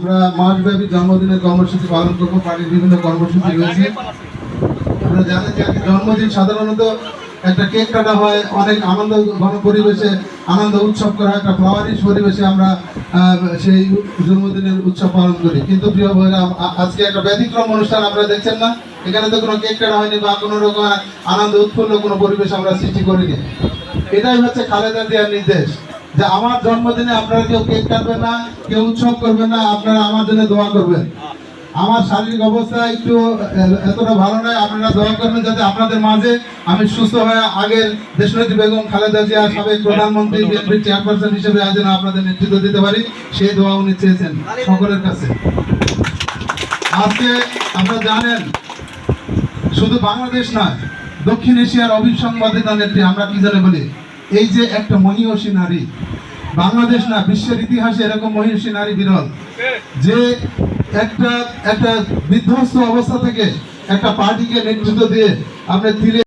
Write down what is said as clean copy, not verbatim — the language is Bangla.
আমরা মাসব্যাপী জন্মদিনের কর্মসূচি পালন করবো। পার্টির বিভিন্ন কর্মসূচি রয়েছে। আপনারা জানেন যে জন্মদিন সাধারণত একটা কেক কাটা হয়, অনেক আনন্দ ঘন পরিবেশে আনন্দ উৎসব করা হয়, একটা ফ্লাওয়ারিশ পরিবেশে আমরা সেই জন্মদিনের উৎসব পালন করি। কিন্তু প্রিয় ভাইরা, আজকে একটা ব্যতিক্রম অনুষ্ঠান আপনারা দেখছেন না, এখানে তো কোনো কেক কাটা হয়নি বা কোনো রকম আনন্দ উৎফুল্ল কোনো পরিবেশ আমরা সৃষ্টি করিনি। এটাই হচ্ছে খালেদা জিয়ার নির্দেশ যে আমার জন্মদিনে আপনারা কেউ কেক কাটবেন না, কেউ উৎসব করবেন না, আপনারা আমার জন্য দোয়া করবেন। আমার শারীরিক অবস্থা একটু এতটা ভালো নয়, আপনারা দোয়া করবেন যাতে আপনাদের মাঝে আমি সুস্থ হয়ে আগের দেশনেত্রী বেগম খালেদা জিয়া সাবেক প্রধানমন্ত্রী বিএনপির চেয়ারপারসন হিসেবে আজ যেন আপনাদের নেতৃত্ব দিতে পারি, সেই দোয়া উনি চেয়েছেন সকলের কাছে। আজকে আপনারা জানেন শুধু বাংলাদেশ নয়, দক্ষিণ এশিয়ার অবিসংবাদিত নেত্রী আমরা কি জানে বলি, এই যে একটা মহিষী নারী, বাংলাদেশ না বিশ্বের ইতিহাসে এরকম মহিষী নারী বিরল, যে একটা বিধ্বস্ত অবস্থা থেকে একটা পার্টিকে নেতৃত্ব দিয়ে আপনি ধীরে